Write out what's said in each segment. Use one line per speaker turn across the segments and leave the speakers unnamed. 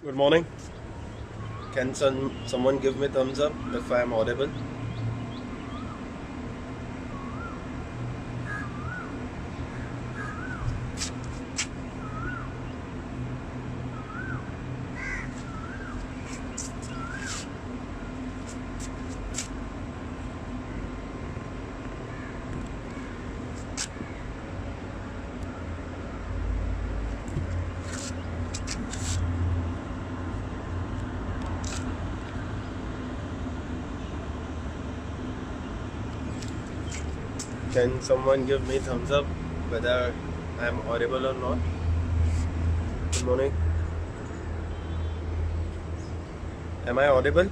Good morning. Can someone give me thumbs up if I am audible? Can someone give me thumbs up whether I am audible or not? Good morning. Am I audible?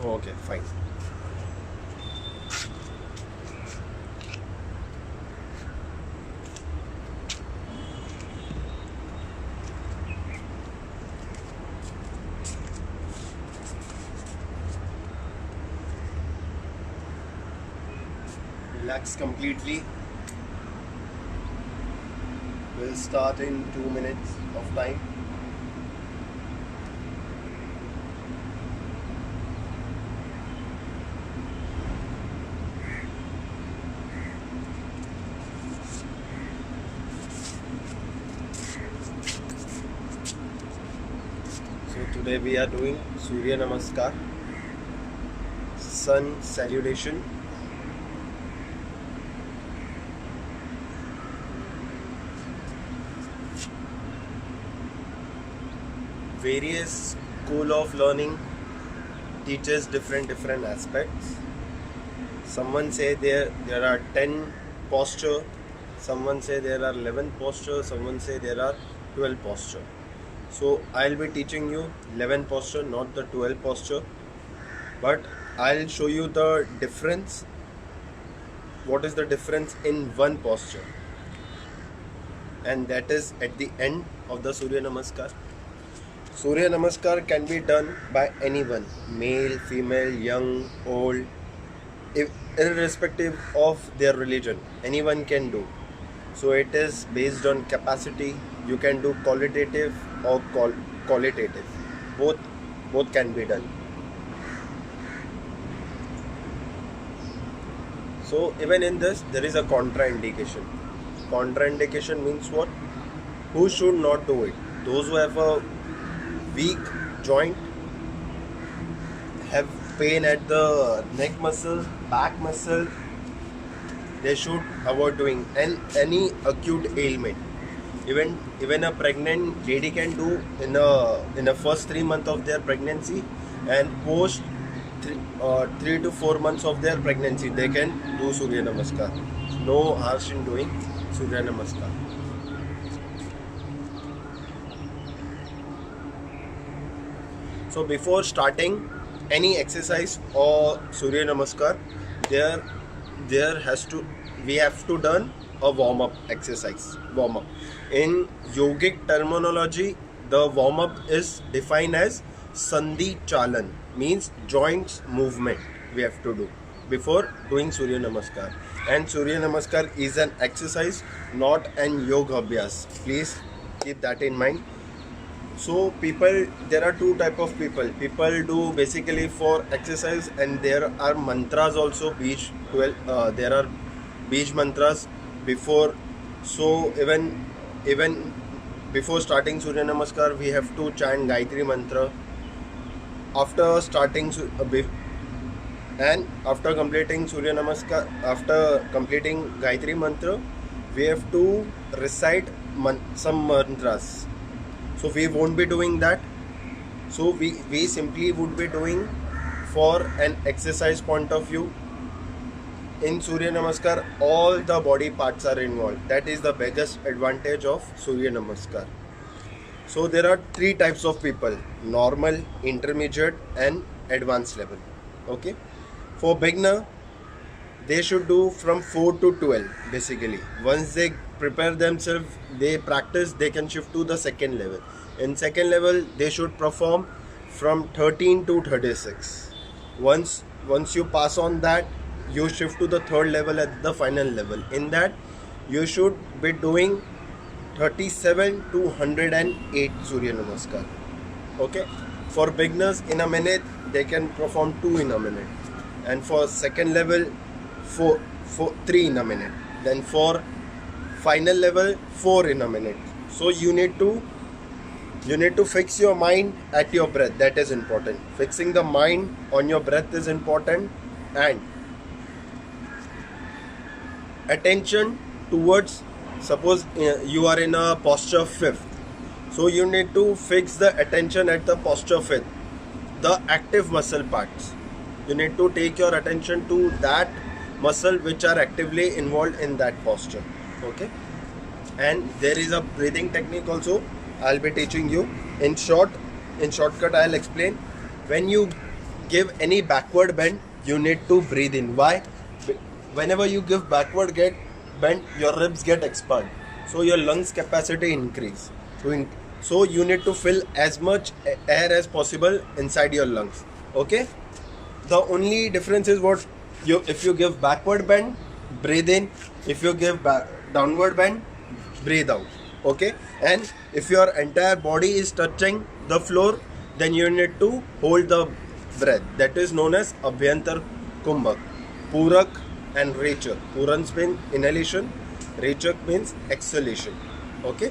Oh, okay, fine. Relax completely. We'll start in 2 minutes of time. So today we are doing Surya Namaskar, Sun Salutation. Various school of learning teaches different aspects. Someone say there are 10 posture, someone say there are 11 posture, someone say there are 12 posture. So I'll be teaching you 11 posture, not the 12 posture, but I'll show you the difference. What is the difference in one posture? And that is at the end of the Surya Namaskar. Surya Namaskar can be done by anyone, male, female, young, old, irrespective of their religion. Anyone can do. So it is based on capacity. You can do qualitative or qualitative. Both can be done. So even in this, there is a contraindication. Contraindication means what? Who should not do it? Those who have a weak joint, have pain at the neck muscle, back muscle, they should avoid doing. And any acute ailment, even a pregnant lady can do in the first 3 months of their pregnancy, and post 3 to 4 months of their pregnancy they can do Surya Namaskar. No harsh in doing Surya Namaskar. So before starting any exercise or Surya Namaskar, there has to we have to done a warm up exercise. Warm up. In yogic terminology, the warm up is defined as Sandhi Chalan, means joints movement we have to do before doing Surya Namaskar. And Surya Namaskar is an exercise, not an yoga abhyas. Please keep that in mind. So there are two type of people. People do basically for exercise, and there are mantras also. Beach 12. There are beach mantras before. So even before starting Surya Namaskar, we have to chant Gayatri mantra. After starting and after completing Surya Namaskar, after completing Gayatri mantra, we have to recite some mantras. So we won't be doing that. So we simply would be doing, for an exercise point of view, in Surya Namaskar all the body parts are involved. That is the biggest advantage of Surya Namaskar. So there are three types of people: normal, intermediate and advanced level. Okay. For beginner, they should do from 4 to 12 basically. Once they prepare themselves, they practice, they can shift to the second level. In second level, they should perform from 13 to 36. Once you pass on that, you shift to the third level at the final level. In that, you should be doing 37 to 108 Surya Namaskar. Okay, for beginners in a minute they can perform 2 in a minute, and for second level 3 in a minute, then for final level 4 in a minute. So you need to fix your mind at your breath. That is important. Fixing the mind on your breath is important, and attention towards, suppose you are in a posture fifth, so you need to fix the attention at the posture fifth, the active muscle parts. You need to take your attention to that muscle which are actively involved in that posture. Okay, and there is a breathing technique also I'll be teaching you. In shortcut I'll explain. When you give any backward bend, you need to breathe in. Why? Whenever you give backward get bend, your ribs get expand, so your lungs capacity increase. So you need to fill as much air as possible inside your lungs. Okay, the only difference is what you, if you give backward bend, breathe in. If you give downward bend, breathe out. Okay, and if your entire body is touching the floor, then you need to hold the breath. That is known as Abhyantar Kumbhak. Purak and Rechak. Puran means inhalation, Rechak means exhalation. Okay,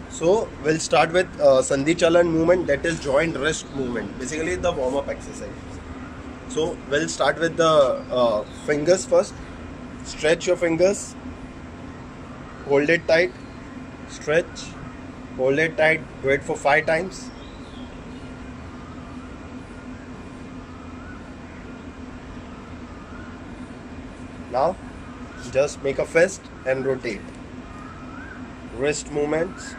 so we'll start with Sandhi Chalan movement, that is joint rest movement, basically the warm-up exercise. So we'll start with the fingers first. Stretch your fingers, hold it tight, stretch, hold it tight, do it for 5 times. Now just make a fist and rotate. Wrist movements.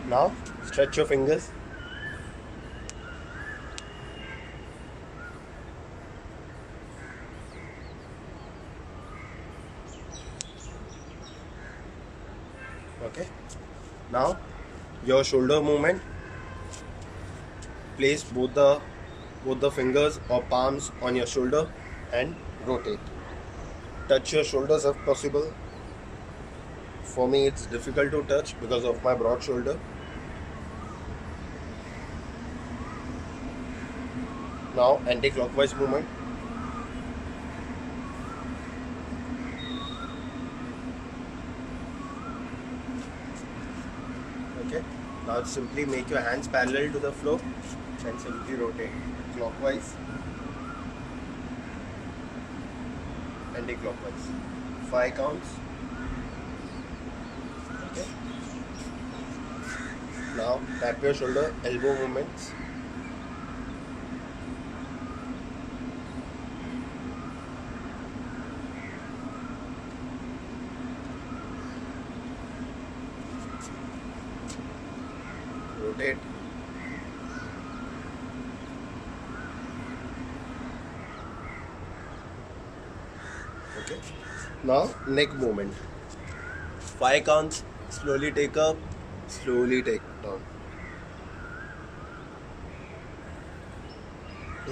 Now stretch your fingers. Okay. Now your shoulder movement. Place both the fingers or palms on your shoulder and rotate. Touch your shoulders if possible. For me it's difficult to touch because of my broad shoulder. Now anti-clockwise movement. Okay. Now simply make your hands parallel to the floor and simply rotate clockwise, anti-clockwise. 5 counts. Okay. Now tap your shoulder, elbow movements. Rotate. Okay. Now neck movement. 5 counts. Slowly take up, slowly take down.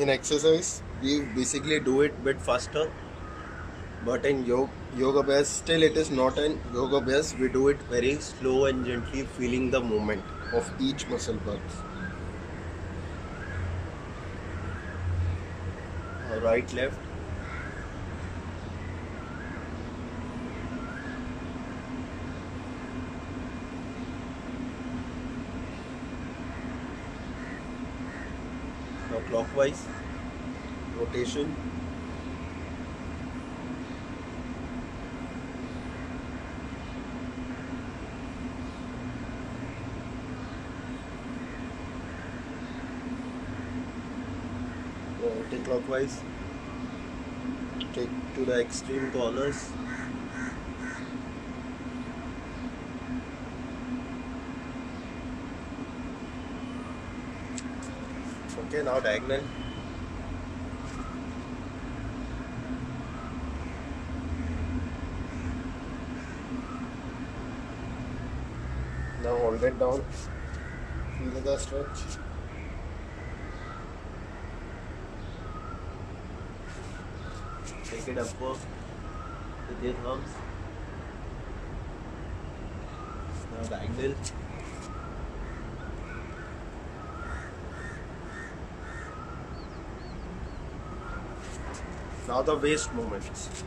In exercise, we basically do it bit faster, but in yoga abhyas, still it is not in yoga abhyas. We do it very slow and gently, feeling the movement of each muscle parts. Right, left. Now clockwise, rotation. Anti-clockwise. Take to the extreme corners. Okay, now diagonal. Now hold put it down. Feel the stretch. Take it upward with your thumbs. Now the angle. Now the waist movements.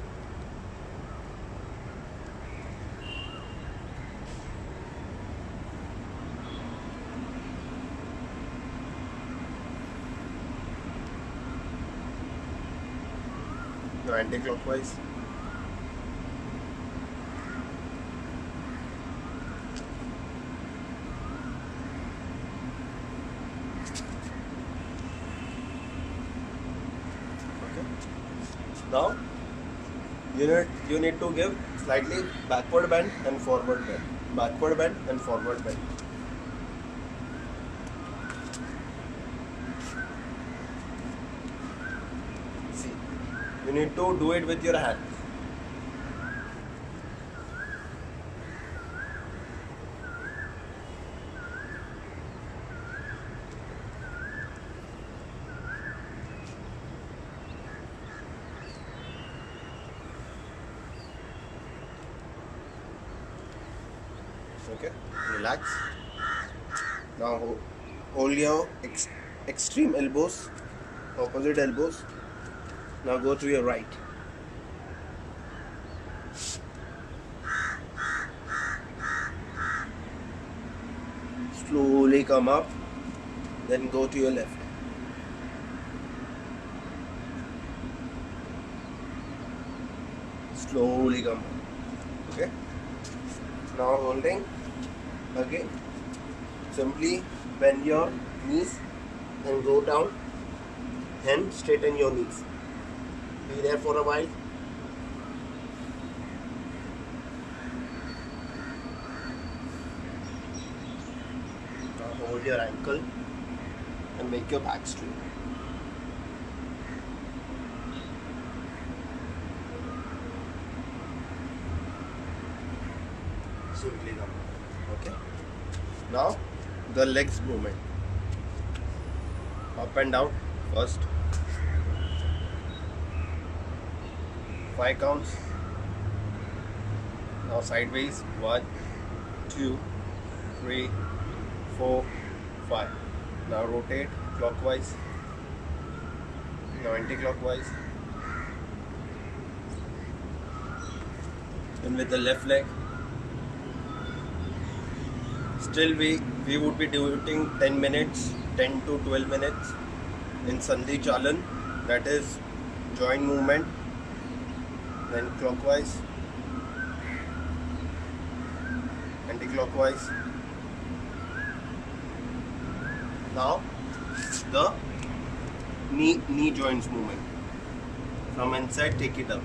Now anti-clockwise. Now you need to give slightly backward bend and forward bend. Backward bend and forward bend. See, you need to do it with your hands. Okay, relax. Now hold your extreme elbows, opposite elbows. Now go to your right. Slowly come up, then go to your left. Slowly come up. Okay. Now holding. Again, simply bend your knees and go down and straighten your knees. Be there for a while. Now hold your ankle and make your back straight. Simply come. Okay. Now the legs movement. Up and down first. 5 counts. Now sideways. 1, 2, 3, 4, 5. Now rotate clockwise. Now anti-clockwise. And with the left leg. Still we would be doing 10 minutes, 10 to 12 minutes in Sandhi Chalan, that is joint movement, then clockwise, anti-clockwise. Now the knee joints movement. From inside take it up.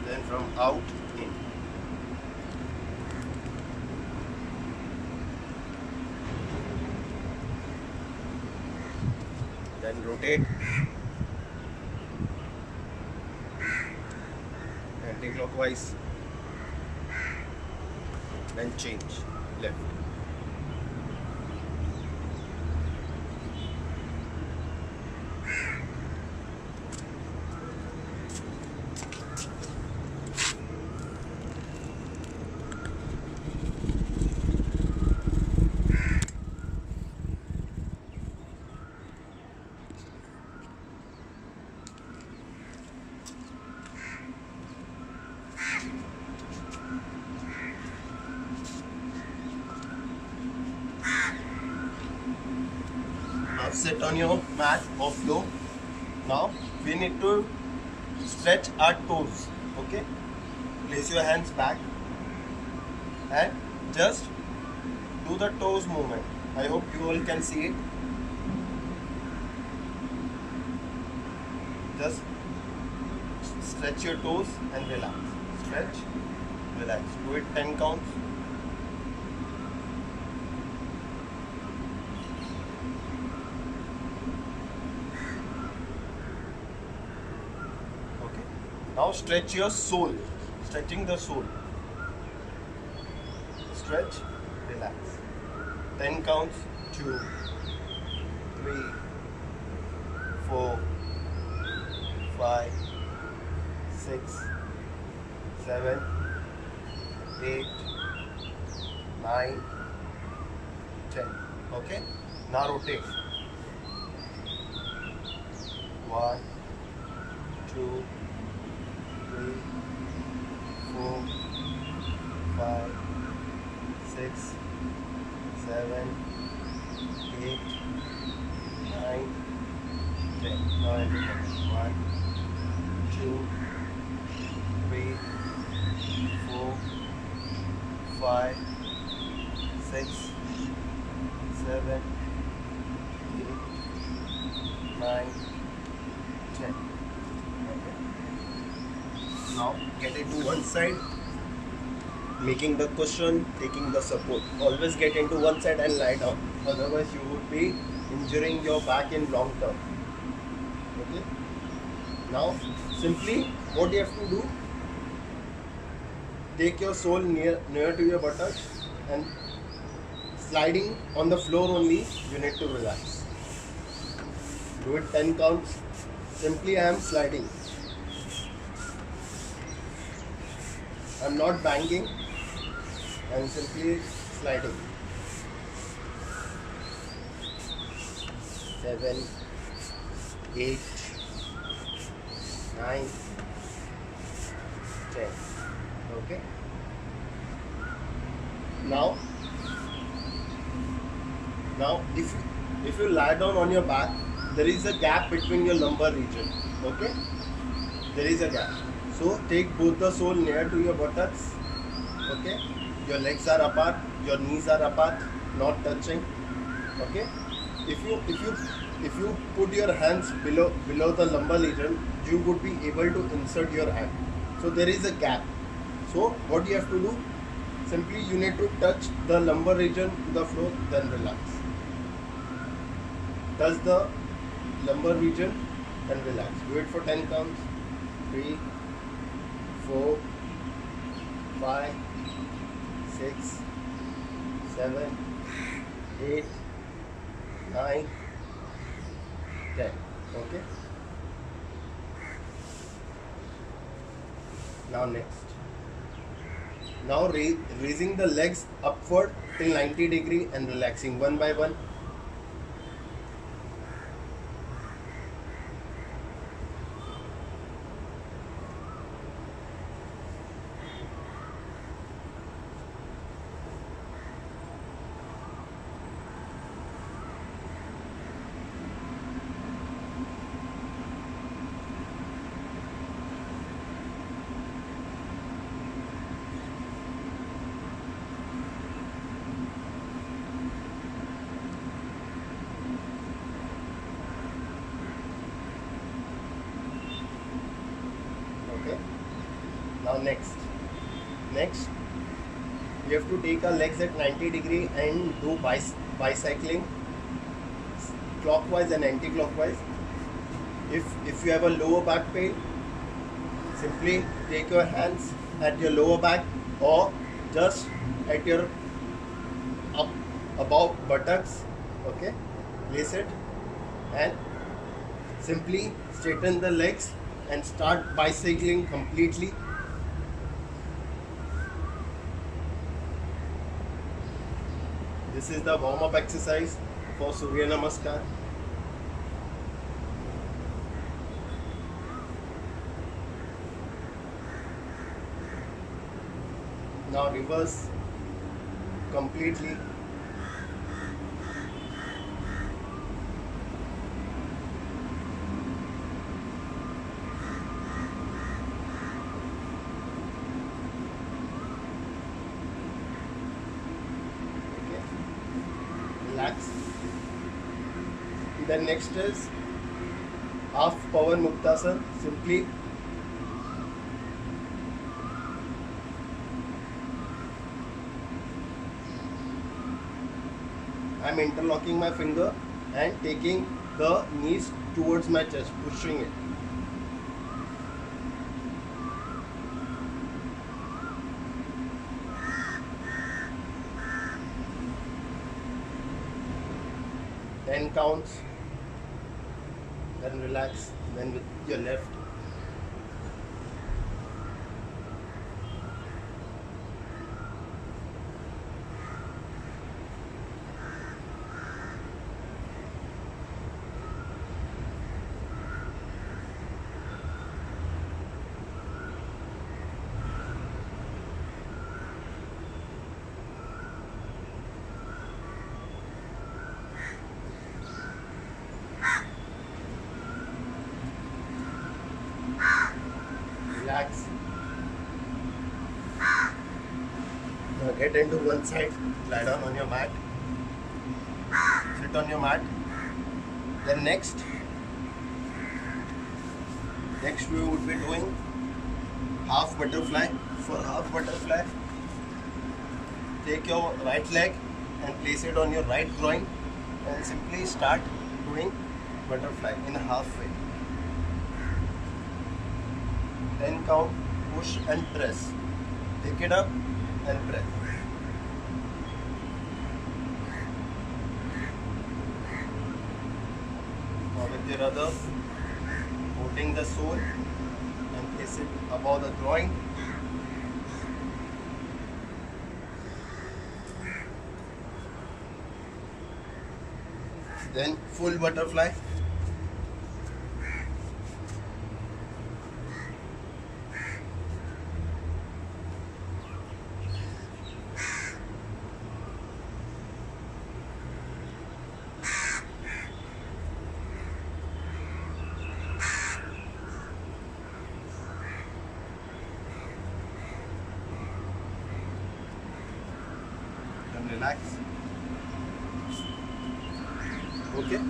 Then from out, in. Then rotate. Anti-clockwise. Then change, left. Now sit on your mat or floor. Now we need to stretch our toes. Okay? Place your hands back and just do the toes movement. I hope you all can see it. Just stretch your toes and relax. Stretch, relax. Do it 10 counts. Now stretch your sole, stretching the sole. Stretch, relax. 10 counts. 2, 3, 4, 5, 6, 7, 8, 9, 10. Okay? Now rotate. 1, 2, 3, 4, 5, 6, 7, 8, 9, 10. Now everything. 1, 2, 3, 4, 5, 6, 7, 8, 9, 10. Okay. Now get into one side, making the cushion, taking the support. Always get into one side and lie down. Otherwise you would be injuring your back in long term. Okay. Now simply what you have to do, take your sole near to your buttocks and sliding on the floor only, you need to relax. Do it 10 counts. Simply I am sliding. I am not banging. I am simply sliding. 7, 8, 9, 10. Okay. Now if you lie down on your back, there is a gap between your lumbar region. Okay, there is a gap. So take both the sole near to your buttocks. Okay, your legs are apart, your knees are apart, not touching. Okay, if you put your hands below the lumbar region, you would be able to insert your hand. So there is a gap. So what you have to do, simply you need to touch the lumbar region to the floor, then relax. Touch the lumbar region and relax. Do it for 10 counts. 3, 4, 5, 6, 7, 8, 9, 10. Okay. Now next. Now raising the legs upward till 90 degree and relaxing one by one. Now next you have to take our legs at 90 degree and do bicycling clockwise and anti-clockwise. If you have a lower back pain, simply take your hands at your lower back or just at your above buttocks. Okay, place it and simply straighten the legs and start bicycling completely. This is the warm-up exercise for Surya Namaskar. Now reverse completely. Relax. Then next is half power muktasana. Simply I am interlocking my finger and taking the knees towards my chest, pushing it. counts. Then relax. Then with your left. Relax. Now get into one side, lie down on your mat, sit on your mat. Then next we would be doing half butterfly. For half butterfly, take your right leg and place it on your right groin and simply start doing butterfly in a halfway. 10 count, push and press. Take it up and press. Now with your other, holding the sole and place it above the groin. Then full butterfly. And relax. Okay.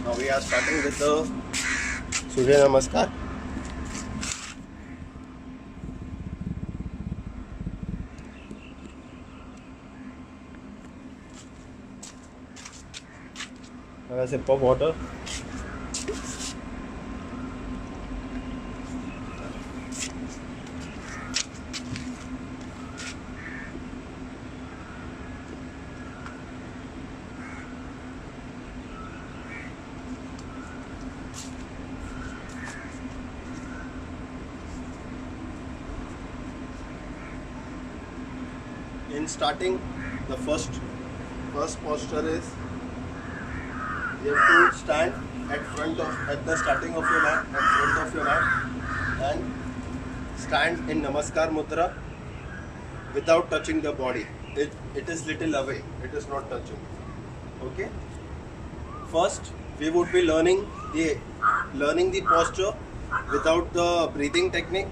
Now we are starting with the Surya Namaskar. Have a sip of water. In starting, the first posture is you have to stand at the starting of your mat, at front of your mat, and stand in Namaskar Mudra without touching the body. It is little away. It is not touching. Okay. First, we would be learning the posture without the breathing technique.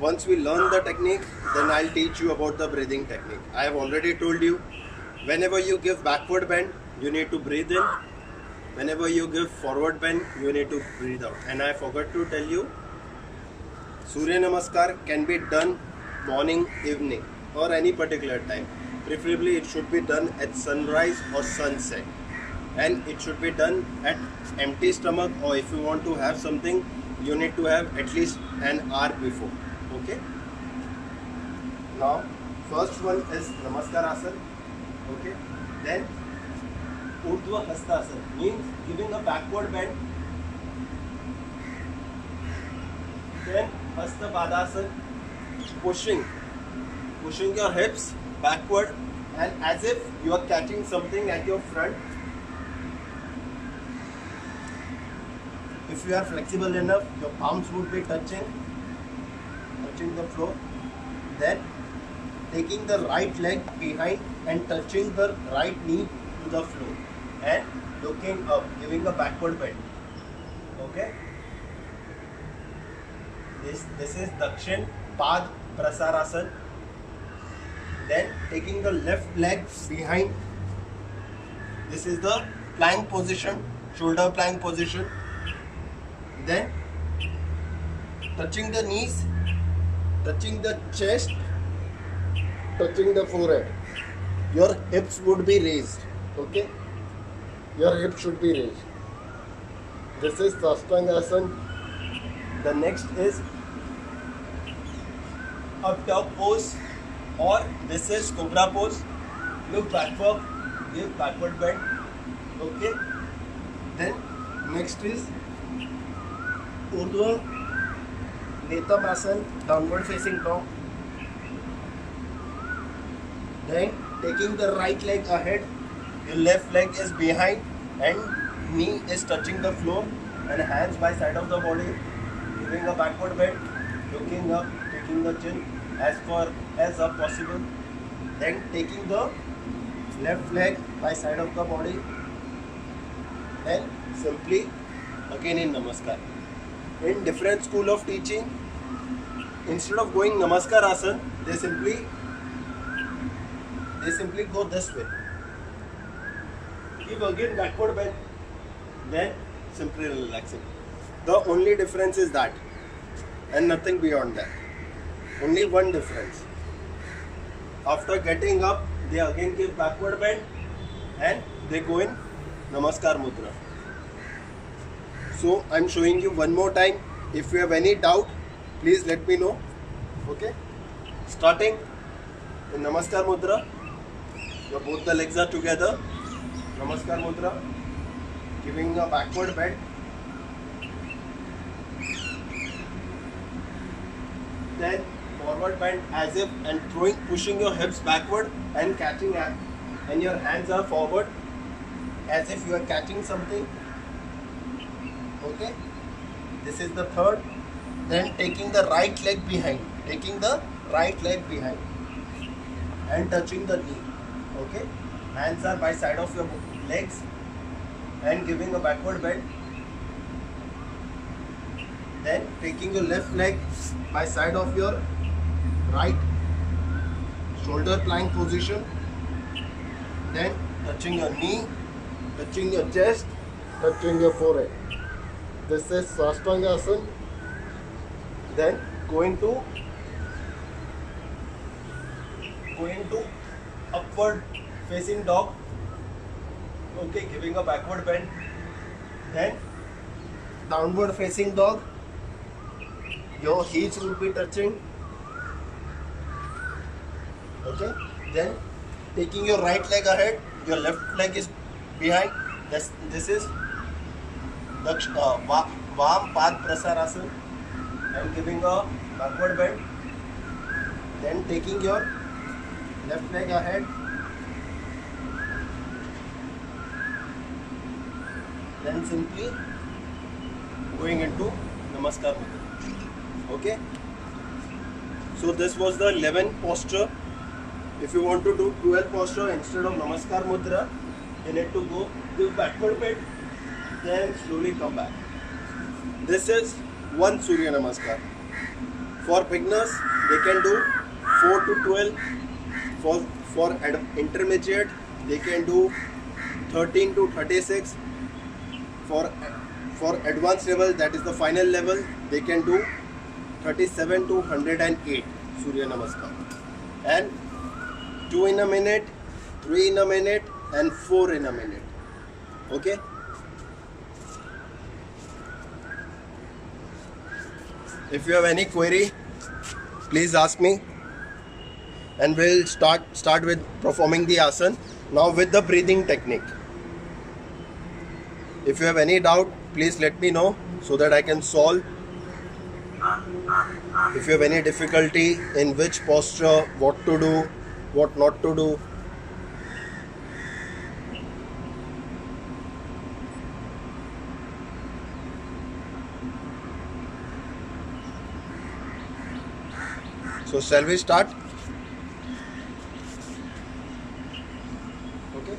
Once we learn the technique, then I'll teach you about the breathing technique. I have already told you, whenever you give backward bend, you need to breathe in. Whenever you give forward bend, you need to breathe out. And I forgot to tell you, Surya Namaskar can be done morning, evening, or any particular time. Preferably, it should be done at sunrise or sunset. And it should be done at empty stomach, or if you want to have something, you need to have at least an hour before. Okay. Now, first one is Namaskar Asana. Okay. Then Urdhva Hastasana means giving a backward bend. Then Hasta Padasana, pushing your hips backward and as if you are catching something at your front. If you are flexible enough, your palms would be touching the floor. Then taking the right leg behind and touching the right knee to the floor and looking up, giving a backward bend. Okay. This is Dakshin Pad Prasarasana. Then taking the left leg behind. This is the plank position, shoulder plank position. Then touching the knees, touching the chest, touching the forehead. Your hips would be raised. Okay? Your hips should be raised. This is Sastangasana. The next is up dog pose, or this is Cobra pose. Look backward give backward bend. Okay. Then next is Urdhva Netramasana, downward facing dog. Then taking the right leg ahead, your left leg is behind and knee is touching the floor and hands by side of the body, giving a backward bend, looking up, taking the chin as far as up possible. Then taking the left leg by side of the body and simply again in Namaskar. In different school of teaching, instead of going Namaskar Asana, they simply go this way. Give again backward bend, then simply relaxing. The only difference is that, and nothing beyond that. Only one difference. After getting up, they again give backward bend and they go in Namaskar Mudra. So I'm showing you one more time. If you have any doubt, please let me know. Okay? Starting in Namaskar Mudra. Both the legs are together. Namaskar Mudra. Giving a backward bend. Then forward bend as if and pushing your hips backward and catching and your hands are forward as if you are catching something. Okay. This is the third. Then taking the right leg behind. And touching the knee. Okay. Hands are by side of your legs and giving a backward bend. Then taking your left leg by side of your right shoulder plank position. Then touching your knee, touching your chest, touching your forehead. This is Sashtanga Asana. Then going to upward facing dog. Okay, giving a backward bend. Then downward facing dog. Your heels will be touching. Okay. Then taking your right leg ahead, your left leg is behind. This is Vam Pad Prasarasana. And giving a backward bend. Then taking your left leg ahead. Then simply going into Namaskar Mudra. Okay. So this was the 11th posture. If you want to do 12th posture instead of Namaskar Mudra, you need to go give backward bend, then slowly come back. This is one Surya Namaskar. For beginners, they can do 4 to 12. For intermediate, they can do 13 to 36. For advanced level, that is the final level, they can do 37 to 108 Surya Namaskar. And 2 in a minute, 3 in a minute, and 4 in a minute. Okay? If you have any query, please ask me. And we'll start with performing the asana. Now with the breathing technique. If you have any doubt, please let me know so that I can solve. If you have any difficulty in which posture, what to do, what not to do. So shall we start? Okay.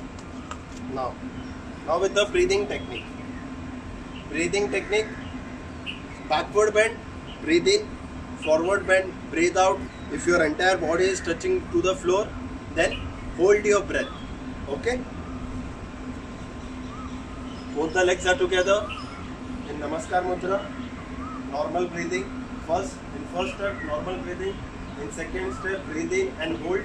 Now with the breathing technique. Breathing technique. Backward bend, breathe in. Forward bend, breathe out. If your entire body is touching to the floor, then hold your breath. Okay. Both the legs are together in Namaskar Mudra. Normal breathing. In first step, normal breathing. In second step, breathe in and hold.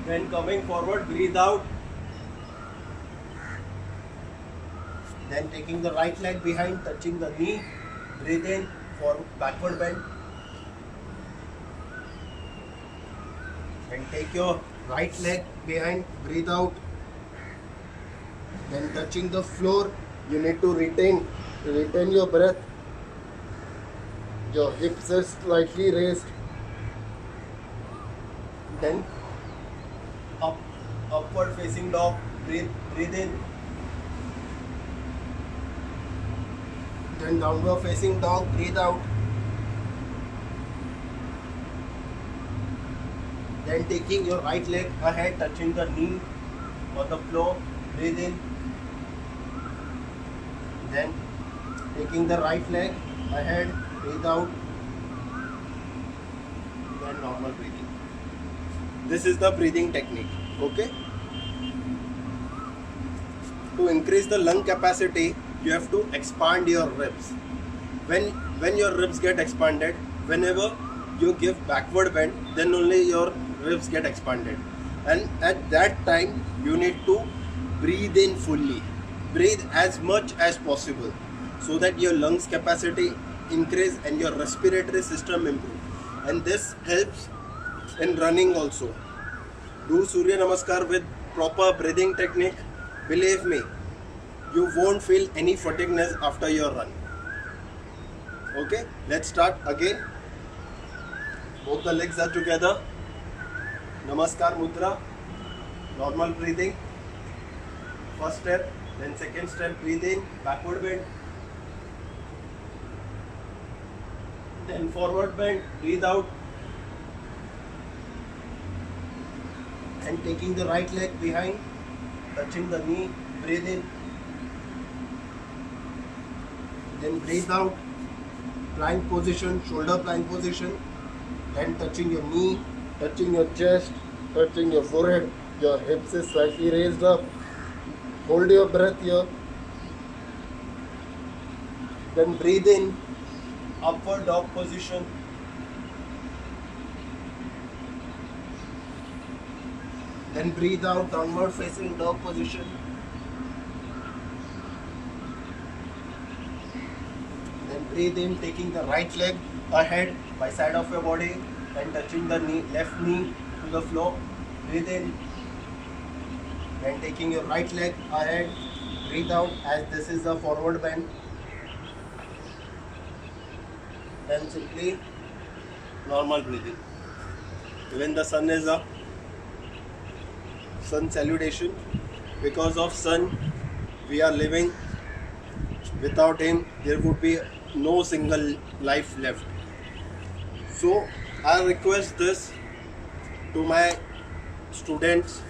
Then coming forward, breathe out. Then taking the right leg behind, touching the knee. Breathe in for backward bend. Then take your right leg behind, breathe out. Then touching the floor, you need to retain your breath. Your hips are slightly raised. Then upward facing dog, breathe in. Then downward facing dog, breathe out. Then taking your right leg ahead, touching the knee on the floor, breathe in. Then taking the right leg ahead, breathe out. Then normal breathing. This is the breathing technique, okay? To increase the lung capacity, you have to expand your ribs. When your ribs get expanded, whenever you give backward bend, then only your ribs get expanded. And at that time, you need to breathe in fully. Breathe as much as possible so that your lungs capacity increase and your respiratory system improve. And this helps in running also. Do Surya Namaskar with proper breathing technique. Believe me, you won't feel any fatigueness after your run. Okay, let's start again. Both the legs are together. Namaskar Mudra. Normal breathing. First step, then second step, breathe in, backward bend. Then forward bend, breathe out. And taking the right leg behind, touching the knee, breathe in. Then breathe out, plank position, shoulder plank position. Then touching your knee, touching your chest, touching your forehead, your hips is slightly raised up. Hold your breath here. Then breathe in, upward dog position. Then breathe out, downward facing dog position. Then breathe in, taking the right leg ahead by side of your body and touching the left knee to the floor. Breathe in. Then taking your right leg ahead, breathe out as this is the forward bend. Then simply normal breathing. When the sun is up, sun salutation. Because of sun, we are living. Without him, there would be no single life left. So I request this to my students,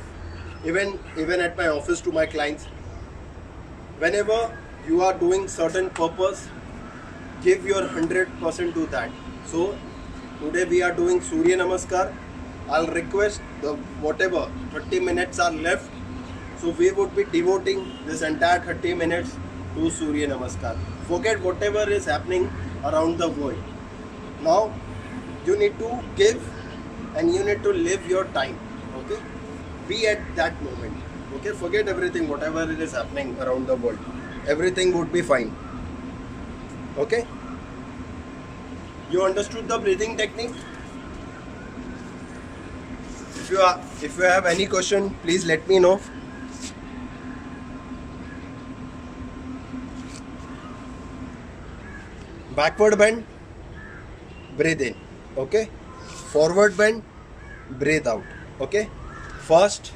even at my office, to my clients. Whenever you are doing certain purpose, give your 100% to that. So today we are doing Surya Namaskar. I'll request the whatever 30 minutes are left, so we would be devoting this entire 30 minutes to Surya Namaskar. Forget whatever is happening around the world. Now you need to give and you need to live your time. Okay, be at that moment. Okay, forget everything, whatever it is happening around the world. Everything would be fine. Okay, you understood the breathing technique? If you have any question, please let me know. Backward bend, breathe in. Okay, forward bend, breathe out. Okay, first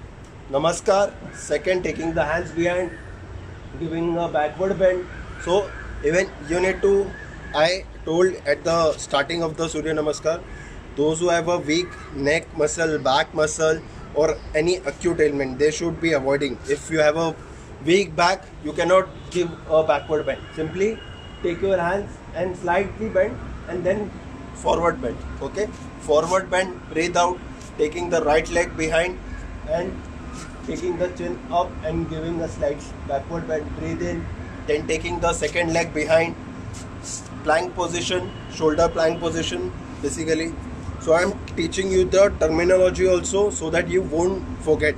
Namaskar, second taking the hands behind, giving a backward bend. So even you need to, I told at the starting of the Surya Namaskar, those who have a weak neck muscle, back muscle or any acute ailment, they should be avoiding. If you have a weak back, you cannot give a backward bend. Simply take your hands and slightly bend and then forward bend. Okay, forward bend, breathe out, taking the right leg behind and taking the chin up and giving a slight backward bend, breathe in, then taking the second leg behind, plank position, shoulder plank position basically. So I am teaching you the terminology also so that you won't forget.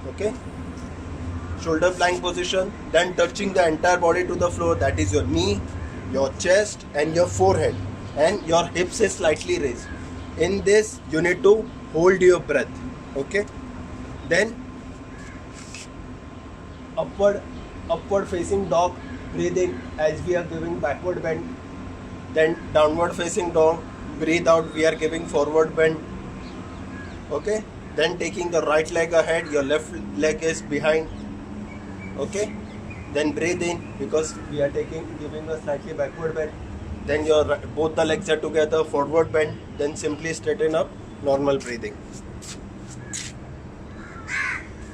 Okay, shoulder plank position, then touching the entire body to the floor, that is your knee, your chest and your forehead, and your hips is slightly raised. In this you need to hold your breath. Okay, then upward facing dog, breathe in as we are giving backward bend. Then downward facing dog, breathe out, we are giving forward bend. Okay, then taking the right leg ahead, your left leg is behind. Okay, then breathe in because we are giving a slightly backward bend. Then both the legs are together, forward bend. Then simply straighten up, normal breathing.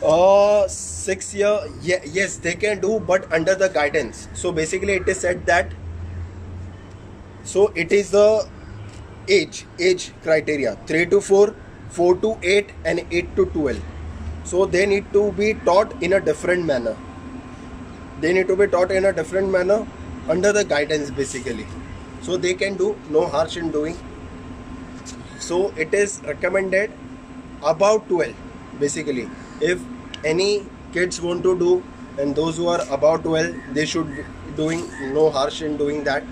6 year, yes, they can do, but under the guidance. So basically it is said that, so it is the age criteria, 3 to 4, 4 to 8 and 8 to 12. So they need to be taught in a different manner. Under the guidance basically. So they can do, no harsh in doing. So it is recommended about 12 basically. If any kids want to do, and those who are about 12, they should be doing, no harsh in doing that.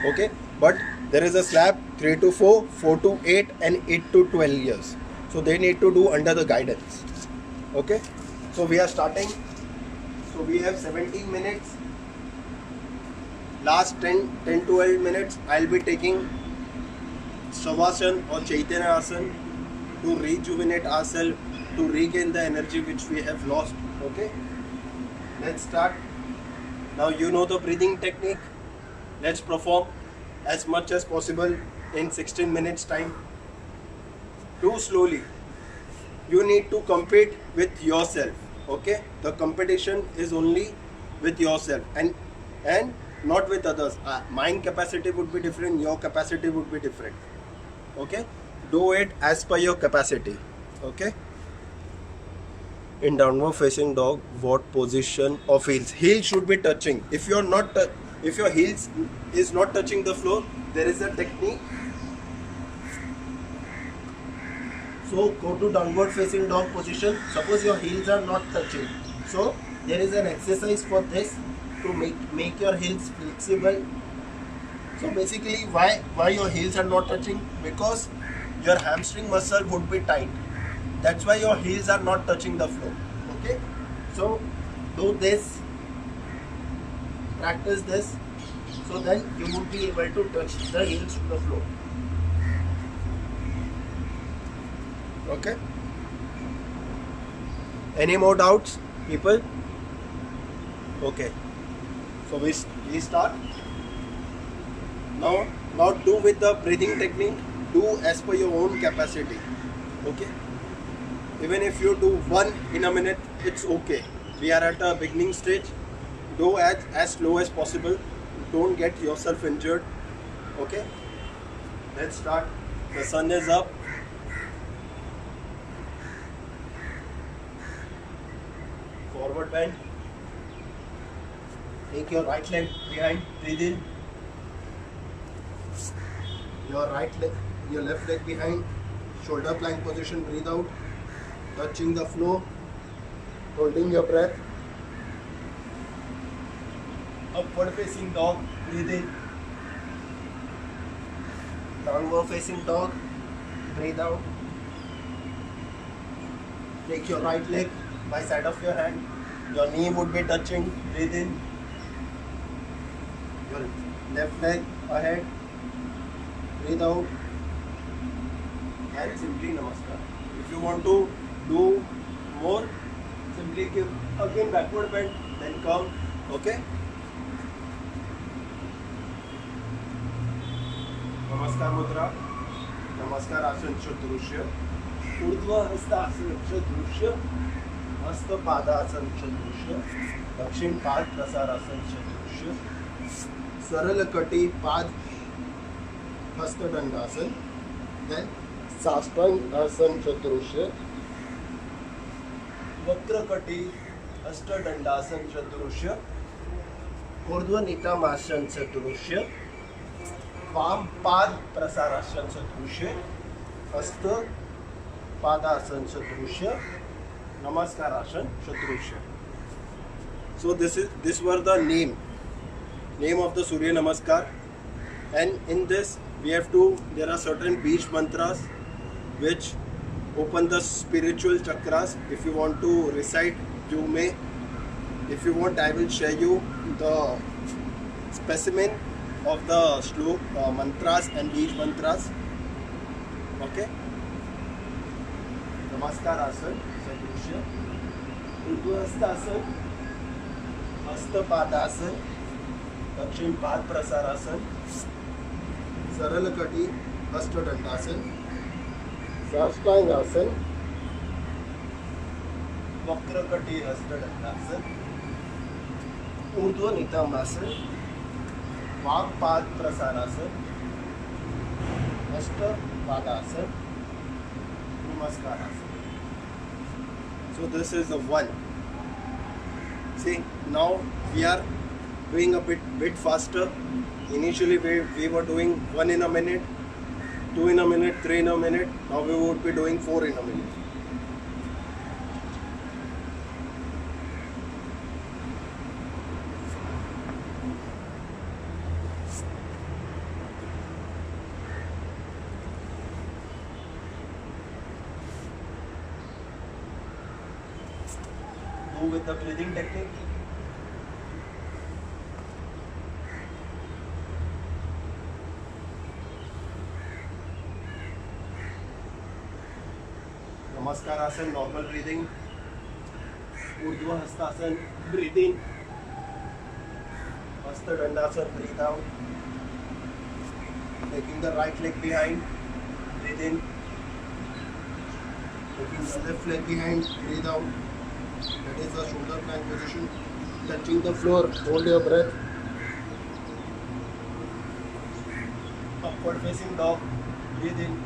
Okay, but there is a slab 3 to 4, 4 to 8 and 8 to 12 years. So they need to do under the guidance. Okay, so we are starting. So we have 17 minutes. Last 10-12 minutes I'll be taking Shavasana or Chaitanya Asana to rejuvenate ourselves, to regain the energy which we have lost. Okay, let's start. Now you know the breathing technique. Let's perform as much as possible in 16 minutes time. Too slowly. You need to compete with yourself. Okay, the competition is only with yourself and not with others. Mind capacity would be different, your capacity would be different. Okay, do it as per your capacity. Okay, in downward facing dog, what position of heels? Heel should be touching. If you're not if your heels is not touching the floor, there is a technique. So go to downward facing dog position. Suppose your heels are not touching, so there is an exercise for this to make your heels flexible. So basically why your heels are not touching? Because your hamstring muscle would be tight. That's why your heels are not touching the floor. Okay, so do this, practice this, so then you would be able to touch the heels to the floor. Okay, any more doubts, people? Okay, so we start now. Not do with the breathing technique, do as per your own capacity. Okay, even if you do one in a minute, it's okay. We are at a beginning stage. Do as slow as possible. Don't get yourself injured. Okay, let's start. The sun is up. Forward bend. Take your right leg behind, breathe in. Your left leg behind, shoulder plank position, breathe out. Touching the floor, holding your breath. Upward facing dog, breathe in. Downward facing dog, breathe out. Take your right leg by side of your hand. Your knee would be touching, breathe in. Your left leg ahead, breathe out. And simply namaskar. If you want to do more, simply give again backward bend, then come. Okay, namaskar mudra, namaskar asana chaturusya, urdhva hasta asana chaturusya, hasta pada asana chaturusya, dakshin pad prasar asana chaturusya, saral kati pad hasta dandasana, then साष्टांग आसन चतुरुष्य, वक्रकटी अष्टदंडासन चतुरुष्य, ऊर्ध्व नितंबासन चतुरुष्य, वाम पाद प्रसारासन चतुरुष्य, हस्त Padasana चतुरुष्य, नमस्कारासन चतुरुष्य. So this were the name of the Surya Namaskar, and in this we have to, there are certain beach mantras which open the spiritual chakras. If you want to recite, you may. If you want, I will share you the specimen of the mantras and each mantras. Okay. Namaskar Asan, Sadrushya. Urdhvasthasana, Hastapadasana, Dakshim Pad Prasarasana, Saralakati, Hastadandasana, Sashtangasana, Vakrakati, Hastadandasana, Urdhva Nitamasana, Vagpad Prasarasana, Hastpadasana, Namaskarasana. So this is the one. See, now we are doing a bit faster. Initially we were doing 1 in a minute, 2 in a minute, 3 in a minute. Now we would be doing 4 in a minute. Do with the breathing technique. Namaskar Asana, normal breathing. Urdhva Hastasana, breathe in. Hasta Dandasana, breathe out. Taking the right leg behind, breathe in. Taking the left leg behind, breathe out. That is the shoulder plank position. Touching the floor, hold your breath. Upward facing dog, breathe in.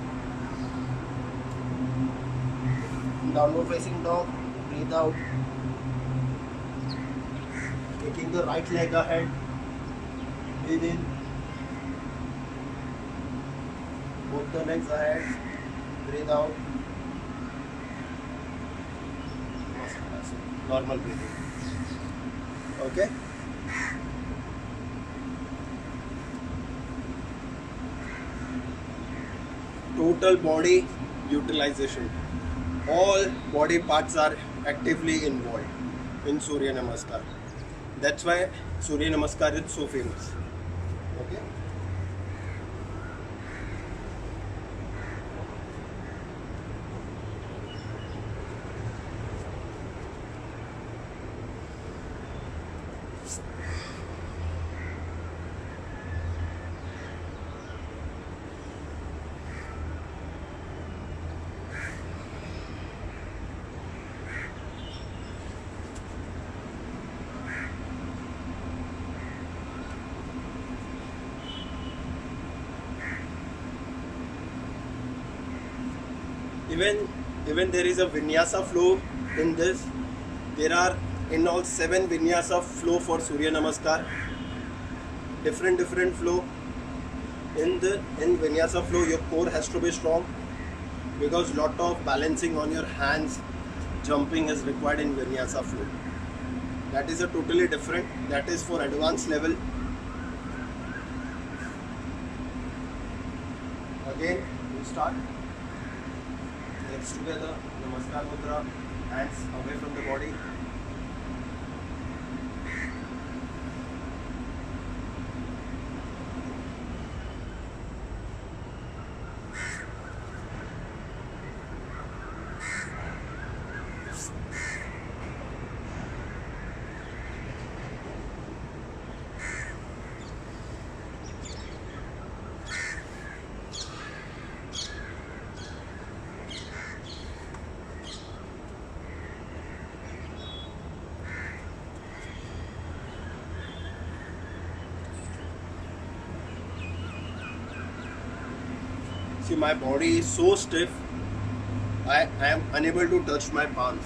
Downward facing dog, breathe out. Taking the right leg ahead, breathe in. Both the legs ahead, breathe out. Normal breathing. Okay. Total body utilization. All body parts are actively involved in Surya Namaskar. That's why Surya Namaskar is so famous. Okay. Even there is a vinyasa flow in this. There are in all 7 vinyasa flow for Surya Namaskar. Different flow. In vinyasa flow, your core has to be strong because lot of balancing on your hands, jumping is required in vinyasa flow. That is a totally different. That is for advanced level. Again, we start. Legs together, Namaskar Mudra, hands away from the body. See, my body is so stiff, I am unable to touch my palms.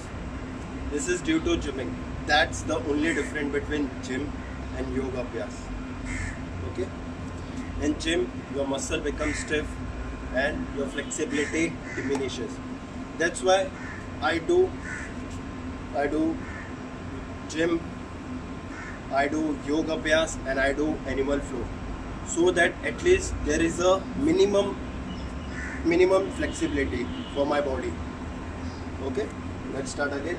This is due to gymming. That's the only difference between gym and yoga abhyas. Okay? In gym, your muscle becomes stiff and your flexibility diminishes. That's why I do gym, I do yoga abhyas, and I do animal flow, so that at least there is a minimum flexibility for my body. Okay, let's start again.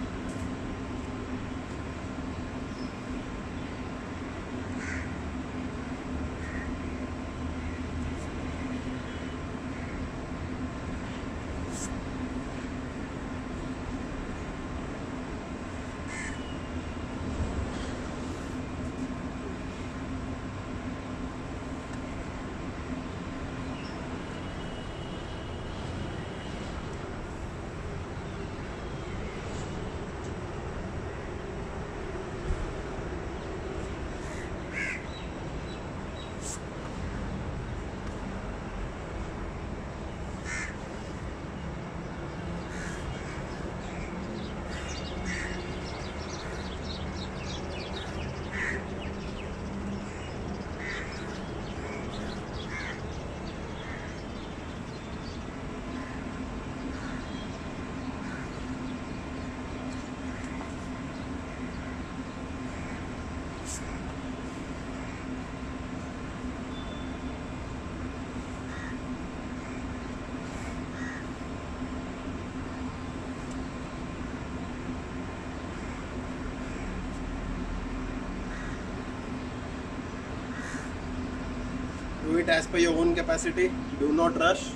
Do it as per your own capacity. Do not rush.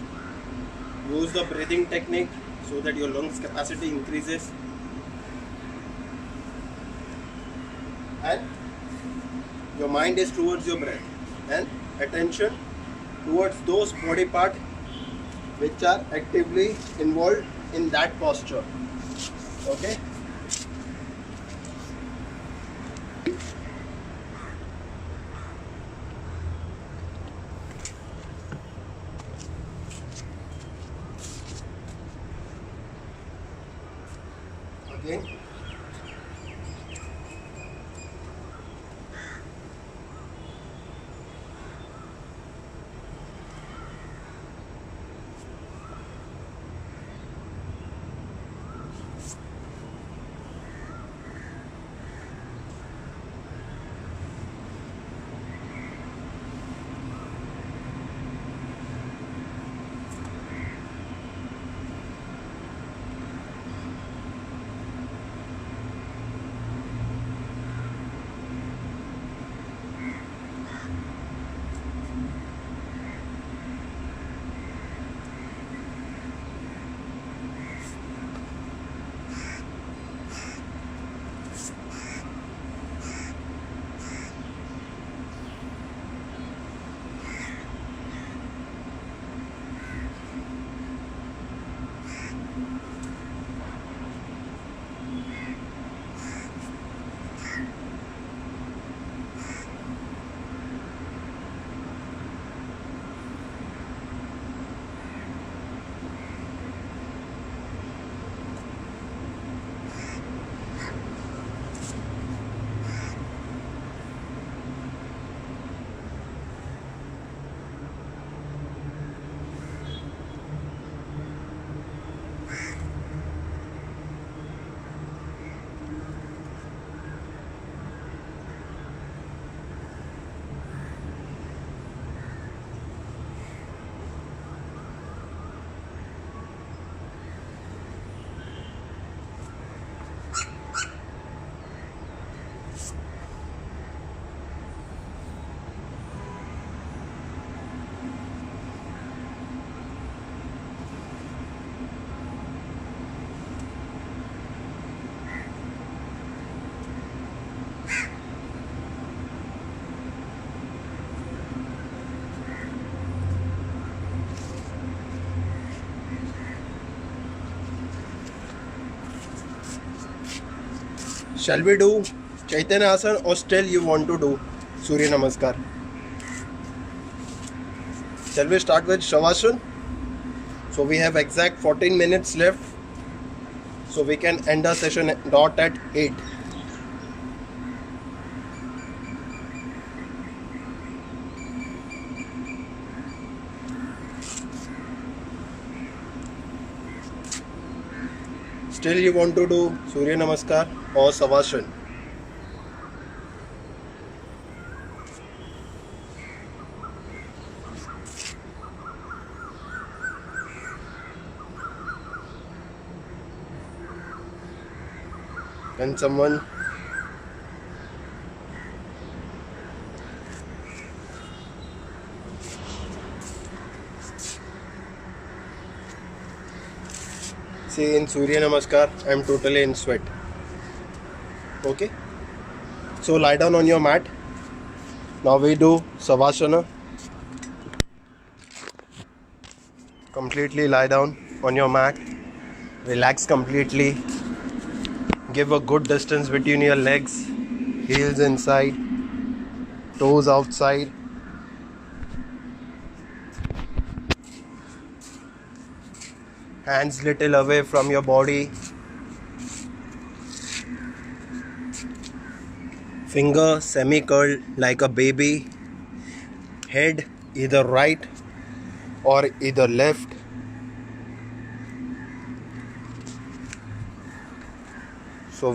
Use the breathing technique so that your lungs capacity increases. And your mind is towards your breath. And attention towards those body parts which are actively involved in that posture. Okay? Again. Shall we do Chaitanya Asana or still you want to do Surya Namaskar? Shall we start with Shavasana? So we have exact 14 minutes left. So we can end our session dot at 8. Still you want to do Surya Namaskar or Savasana? Can someone see in Surya Namaskar? I'm totally in sweat. Okay. So lie down on your mat. Now we do Savasana. Completely lie down on your mat. Relax completely. Give a good distance between your legs. Heels inside. Toes outside. Hands little away from your body. Finger semi-curled like a baby. Head either right or either left. So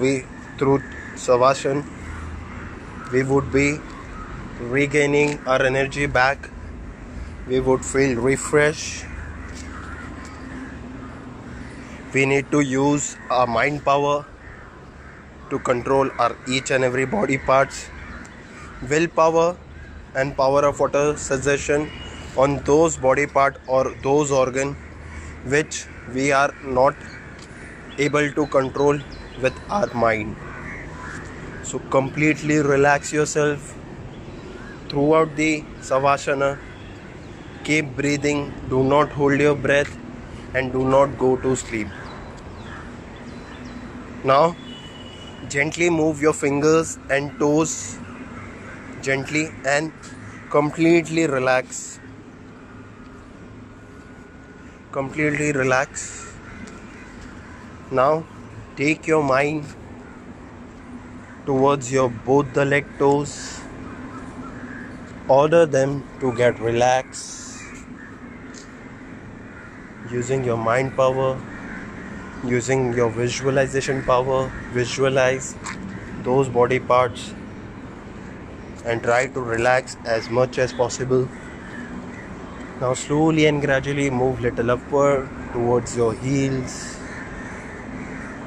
through Savasana, we would be regaining our energy back. We would feel refreshed. We need to use our mind power to control our each and every body parts. Willpower and power of water suggestion on those body part or those organ which we are not able to control with our mind. So completely relax yourself throughout the Savasana. Keep breathing, do not hold your breath and do not go to sleep. Now gently move your fingers and toes gently and completely relax. Completely relax. Now take your mind towards your both the leg toes. Order them to get relaxed. Using your mind power, using your visualization power, visualize those body parts and try to relax as much as possible. Now slowly and gradually move little upward towards your heels.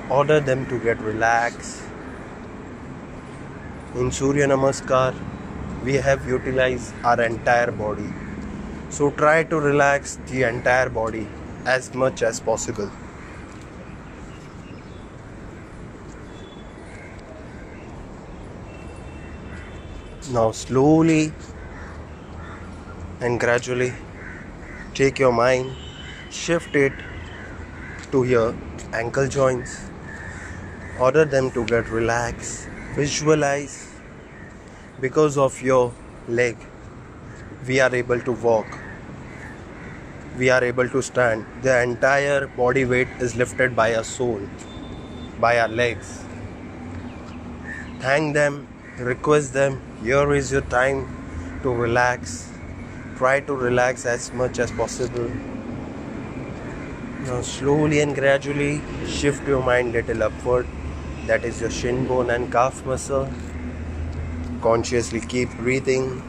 Order them to get relaxed. In Surya Namaskar, we have utilized our entire body. So try to relax the entire body as much as possible. Now slowly and gradually take your mind, shift it to your ankle joints. Order them to get relaxed. Visualize because of your leg we are able to walk. We are able to stand. The entire body weight is lifted by our soul, by our legs. Thank them, request them. Here is your time to relax. Try to relax as much as possible. Now slowly and gradually shift your mind little upward. That is your shin bone and calf muscle. Consciously keep breathing.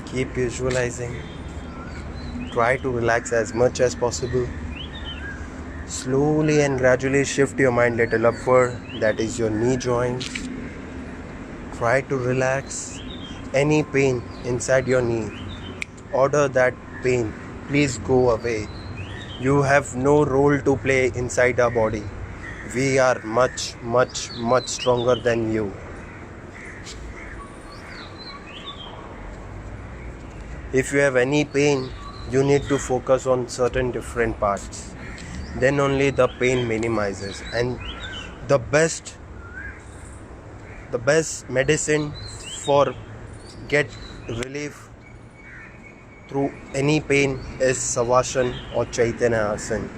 Keep visualizing. Try to relax as much as possible. Slowly and gradually shift your mind little upward. That is your knee joint. Try to relax. Any pain inside your knee, order that pain please go away. You have no role to play inside our body. We are much stronger than you. If you have any pain, you need to focus on certain different parts. Then only the pain minimizes. And the best medicine for get relief through any pain is Savasana or Chaitanya Asana.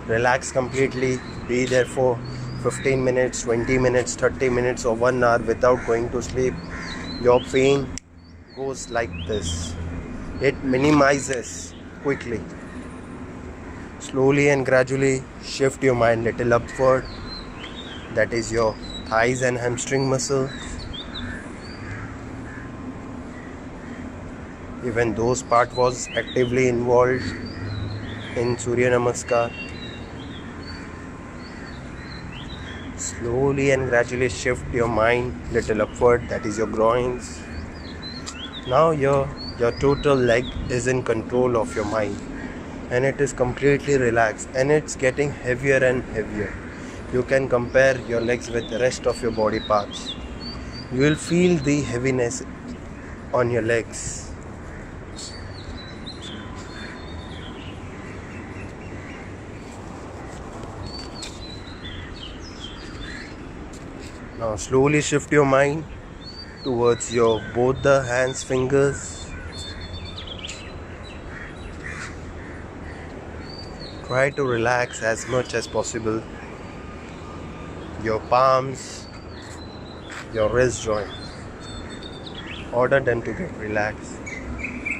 Relax completely, be there for 15 minutes, 20 minutes, 30 minutes or 1 hour without going to sleep. Your pain goes like this. It minimizes quickly. Slowly and gradually shift your mind little upward. That is your thighs and hamstring muscle. Even those part was actively involved in Surya Namaskar. Slowly and gradually shift your mind little upward, that is your groins. Now your total leg is in control of your mind, and it is completely relaxed, and it's getting heavier and heavier. You can compare your legs with the rest of your body parts. You will feel the heaviness on your legs. Now slowly shift your mind towards your both the hands fingers. Try to relax as much as possible your palms, your wrist joint. Order them to get relaxed.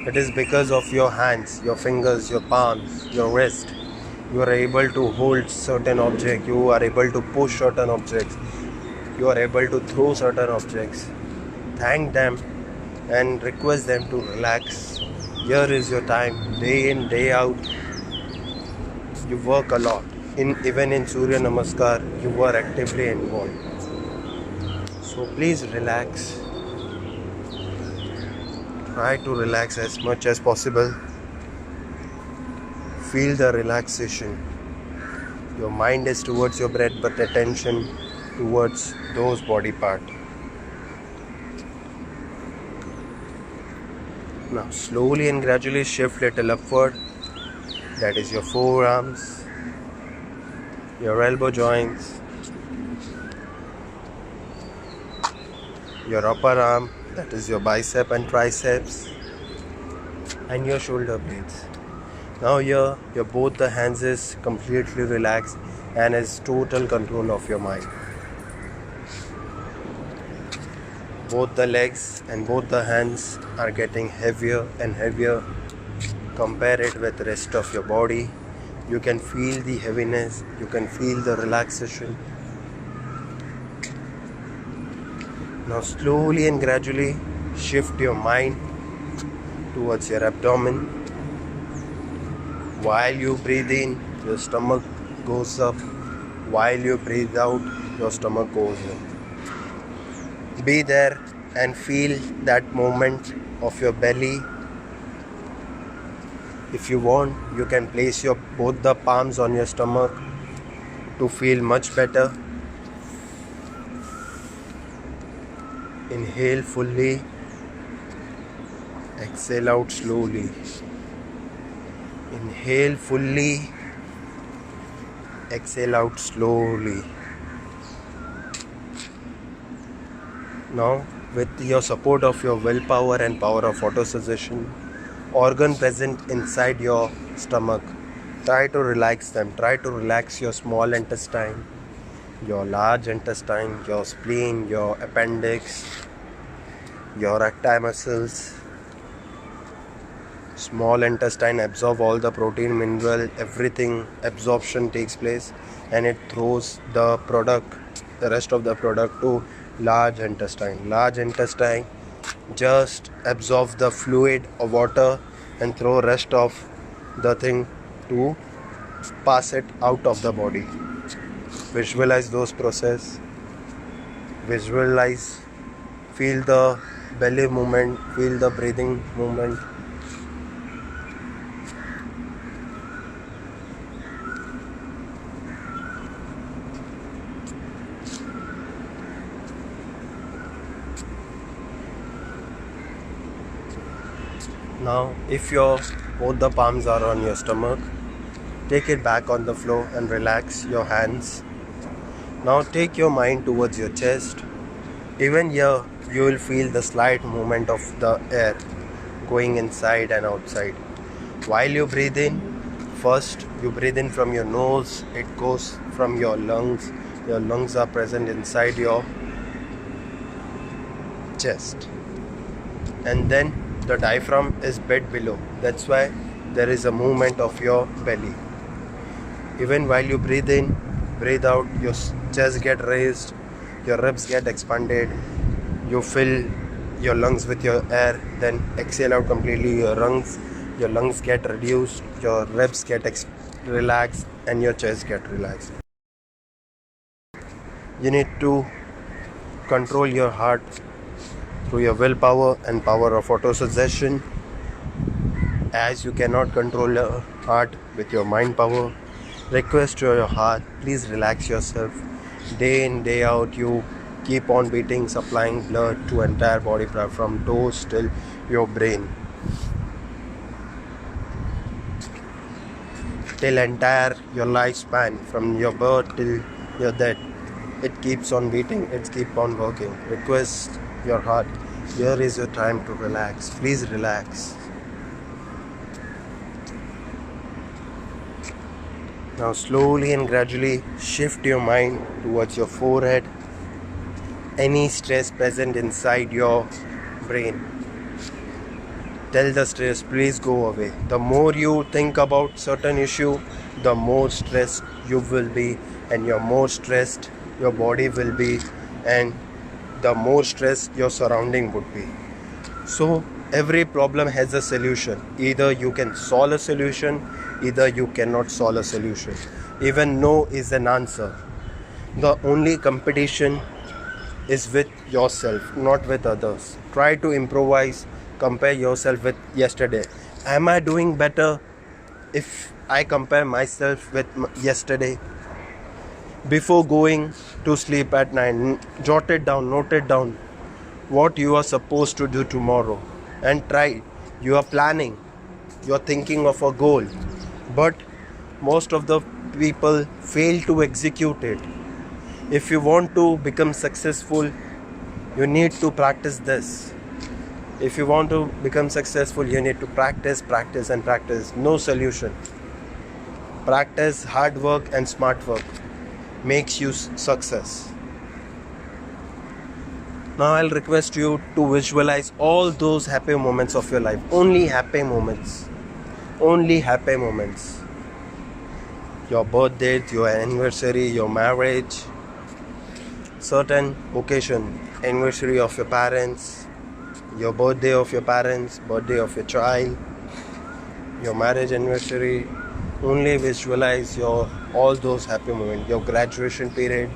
It is because of your hands, your fingers, your palms, your wrist. You are able to hold certain objects. You are able to push certain objects. You are able to throw certain objects. Thank them and request them to relax. Here is your time, day in, day out. You work a lot. Even in Surya Namaskar, you are actively involved. So please relax. Try to relax as much as possible. Feel the relaxation. Your mind is towards your breath, but attention towards those body parts. Now slowly and gradually shift little upward. That is your forearms, your elbow joints, your upper arm, that is your bicep and triceps, and your shoulder blades. Now your both the hands is completely relaxed and is total control of your mind. Both the legs and both the hands are getting heavier and heavier. Compare it with the rest of your body. You can feel the heaviness, you can feel the relaxation. Now slowly and gradually shift your mind towards your abdomen. While you breathe in, your stomach goes up. While you breathe out, your stomach goes in. Be there and feel that movement of your belly. If you want, you can place both the palms on your stomach to feel much better. Inhale fully, exhale out slowly. Inhale fully, exhale out slowly. Now, with your support of your willpower and power of autosuggestion, organ present inside your stomach, try to relax them. Try to relax your small intestine, your large intestine, your spleen, your appendix, your recti muscles. Small intestine absorb all the protein, mineral, everything. Absorption takes place and it throws the rest of the product to large intestine. Large intestine just absorb the fluid or water and throw rest of the thing to pass it out of the body. Visualize those process. Visualize. Feel the belly movement. Feel the breathing movement. Now, if both the palms are on your stomach, take it back on the floor and relax your hands. Now take your mind towards your chest. Even here, you will feel the slight movement of the air going inside and outside. While you breathe in, first you breathe in from your nose, it goes from your lungs. Your lungs are present inside your chest. And then the diaphragm is bit below. That's why there is a movement of your belly. Even while you breathe in, breathe out, your chest get raised, your ribs get expanded. You feel your lungs with your air, then exhale out completely. Your lungs get reduced, your ribs get relaxed, and your chest get relaxed. You need to control your heart through your willpower and power of autosuggestion. As you cannot control your heart with your mind power, request to your heart, please relax yourself. Day in, day out, you keep on beating, supplying blood to entire body from toes till your brain, till entire your lifespan, from your birth till your death. It keeps on beating, it keeps on working. Request your heart, here is your time to relax. Please relax. Now slowly and gradually shift your mind towards your forehead. Any stress present inside your brain, tell the stress, please go away. The more you think about certain issue, the more stressed you will be, and your more stressed your body will be, and the more stressed your surrounding would be. So every problem has a solution. Either you can solve a solution, either you cannot solve a solution. Even no is an answer. The only competition is with yourself, not with others. Try to improvise, compare yourself with yesterday. Am I doing better if I compare myself with yesterday? Before going to sleep at night, jot it down, note it down what you are supposed to do tomorrow, and try. You are planning, you are thinking of a goal, but most of the people fail to execute it. If you want to become successful, you need to practice this. If you want to become successful, you need to practice, practice and practice. No solution. Practice, hard work and smart work makes you success. Now I'll request you to visualize all those happy moments of your life. Only happy moments. Only happy moments. Your birthday, your anniversary, your marriage, certain occasion, anniversary of your parents, your birthday of your parents, birthday of your child, your marriage anniversary. Only visualize your all those happy moments. Your graduation period,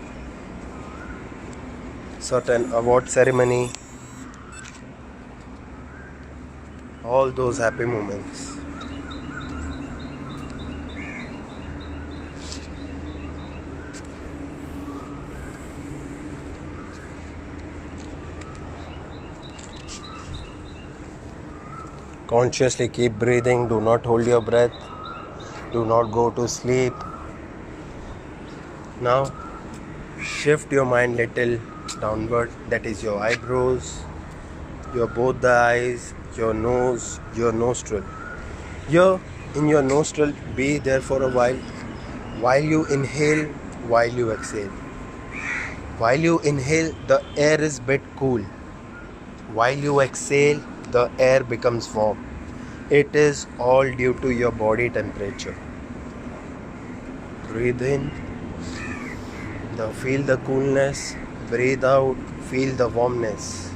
certain award ceremony, all those happy moments. Consciously keep breathing, do not hold your breath, do not go to sleep. Now shift your mind little downward, that is your eyebrows, your both the eyes, your nose, your nostril. Here in your nostril, be there for a while you inhale, while you exhale. While you inhale, the air is bit cool. While you exhale, the air becomes warm. It is all due to your body temperature. Breathe in, feel the coolness. Breathe out, feel the warmness.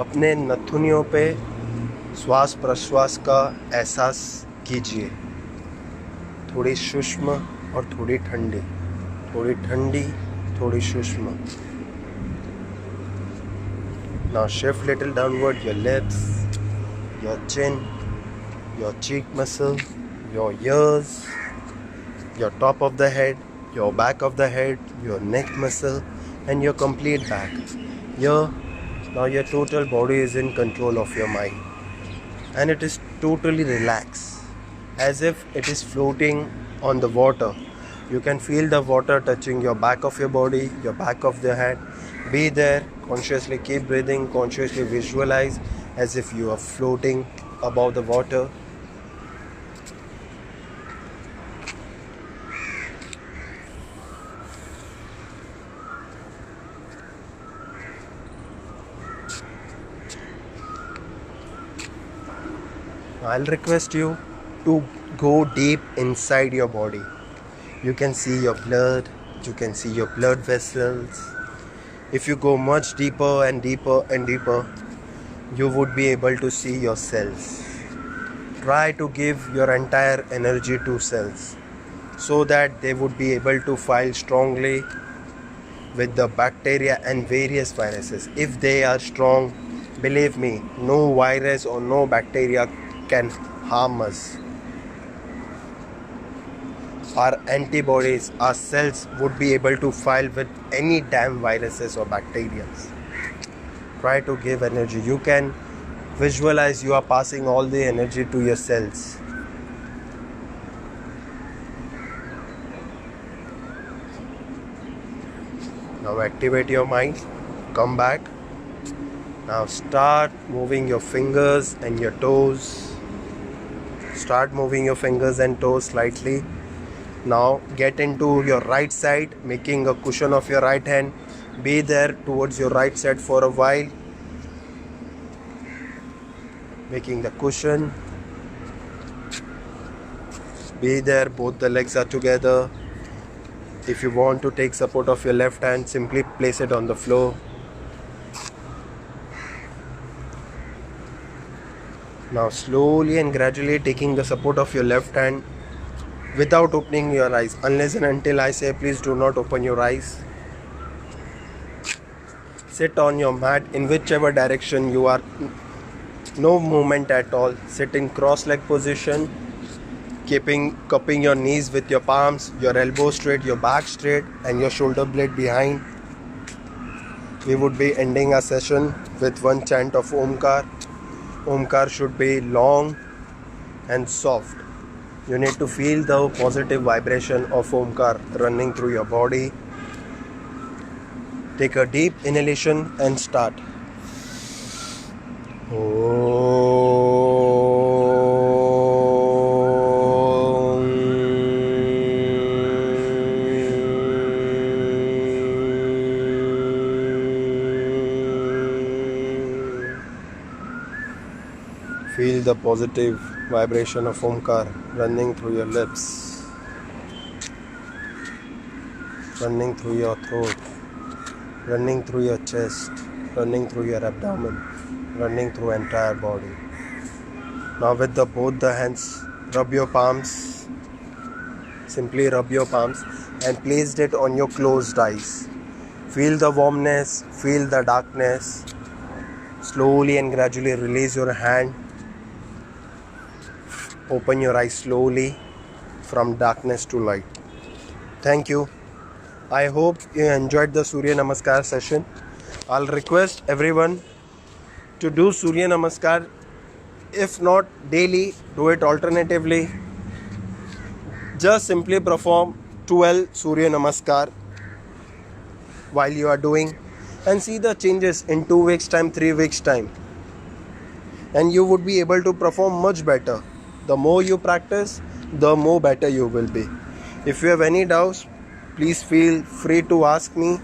अपने नथुनियों पे श्वास प्रश्वास का एहसास कीजिए. थोड़ी सूक्ष्म और थोड़ी ठंडी, थोड़ी ठंडी, थोड़ी सूक्ष्म. Now shift little downward your lips, your chin, your cheek muscle, your ears, your top of the head, your back of the head, your neck muscle and your complete back. Here, now your total body is in control of your mind and it is totally relaxed as if it is floating on the water. You can feel the water touching your back of your body, your back of the head. Be there, consciously keep breathing, consciously visualize as if you are floating above the water. I'll request you to go deep inside your body. You can see your blood, you can see your blood vessels. If you go much deeper and deeper and deeper, you would be able to see your cells. Try to give your entire energy to cells so that they would be able to fight strongly with the bacteria and various viruses. If they are strong, believe me, no virus or no bacteria can harm us. Our antibodies, our cells would be able to fight with any damn viruses or bacteria. Try to give energy. You can visualize you are passing all the energy to your cells. Now activate your mind. Come back. Now start moving your fingers and your toes. Start moving your fingers and toes slightly. Now get into your right side, making a cushion of your right hand. Be there towards your right side for a while. Making the cushion. Be there, both the legs are together. If you want to take support of your left hand, simply place it on the floor. Now slowly and gradually taking the support of your left hand without opening your eyes. Unless and until I say please do not open your eyes. Sit on your mat in whichever direction you are. No movement at all. Sit in cross-leg position. Cupping your knees with your palms, your elbows straight, your back straight, and your shoulder blade behind. We would be ending our session with one chant of Omkar. Omkar should be long and soft. You need to feel the positive vibration of Omkar running through your body. Take a deep inhalation and start. Feel the positive vibration of Omkar running through your lips, running through your throat, running through your chest, running through your abdomen, running through entire body. Now with both the hands, rub your palms. Simply rub your palms and place it on your closed eyes. Feel the warmness, feel the darkness. Slowly and gradually release your hand. Open your eyes slowly from darkness to light. Thank you. I hope you enjoyed the Surya Namaskar session. I'll request everyone to do Surya Namaskar. If not daily, do it alternatively. Just simply perform 12 Surya Namaskar while you are doing and see the changes in 2 weeks time, 3 weeks time. And you would be able to perform much better. The more you practice, the more better you will be. If you have any doubts, please feel free to ask me.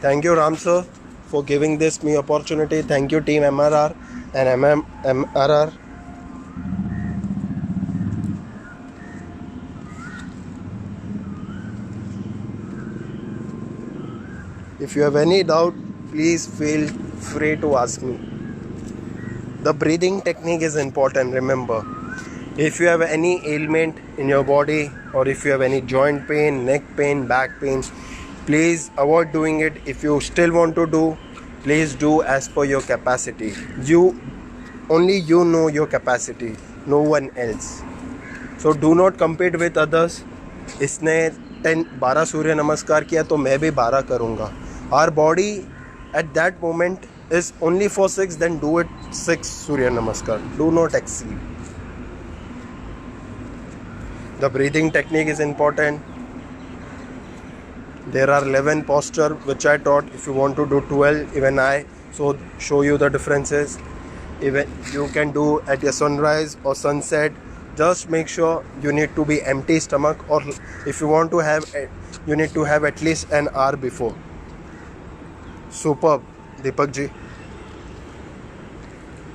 Thank you, Ram sir, for giving this me opportunity. Thank you, Team MRR and MRR. If you have any doubt, please feel free to ask me. The breathing technique is important, remember. If you have any ailment in your body or if you have any joint pain, neck pain, back pain, please avoid doing it. If you still want to do, please do as per your capacity. Only you know your capacity, no one else. So do not compete with others. इसने 12 सूर्य नमस्कार किया तो मैं भी 12 करूँगा. Our body at that moment is only for 6, then do it 6 Surya Namaskar. Do not exceed. The breathing technique is important. There are 11 posture which I taught. If you want to do 12, even I show you the differences. Even you can do at your sunrise or sunset. Just make sure you need to be empty stomach, or if you want to have, you need to have at least an hour before. Superb, Deepak ji.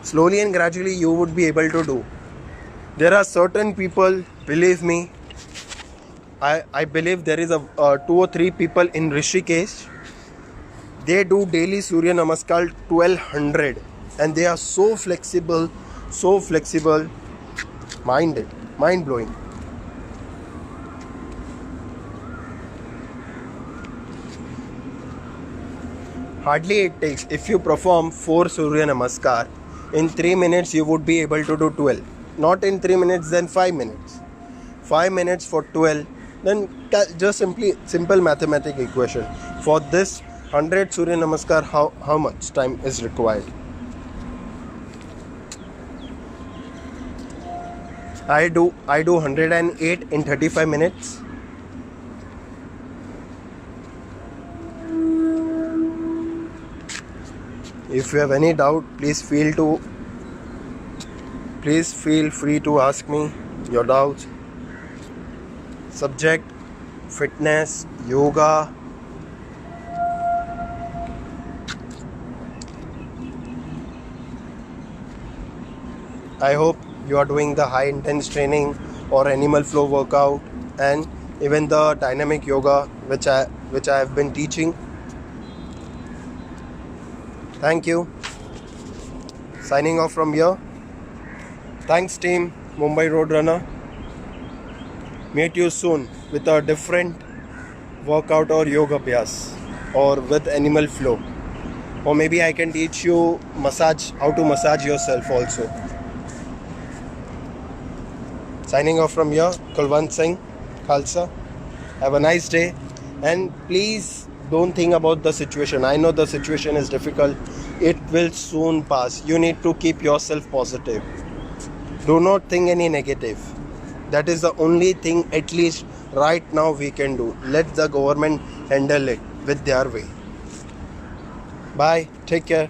Slowly and gradually you would be able to do. There are certain people, believe me, I believe there is a 2 or 3 people in Rishikesh. They do daily Surya Namaskar 1200 and they are so flexible, mind blowing. Hardly it takes, if you perform 4 Surya Namaskar, in 3 minutes you would be able to do 12. Not in 3 minutes, then 5 minutes. 5 minutes for 12, then just simple mathematical equation. For this 100 Surya Namaskar, how much time is required? I do 108 in 35 minutes. If you have any doubt, please feel free to ask me your doubts. Subject: fitness, yoga. I hope you are doing the high intense training or animal flow workout and even the dynamic yoga which I have been teaching. Thank you. Signing off from here. Thanks team Mumbai Roadrunner. Meet you soon with a different workout or yoga abhyas or with animal flow. Or maybe I can teach you how to massage yourself also. Signing off from here, Kulwant Singh, Khalsa. Have a nice day and please don't think about the situation. I know the situation is difficult. It will soon pass. You need to keep yourself positive. Do not think any negative. That is the only thing at least right now we can do. Let the government handle it with their way. Bye. Take care.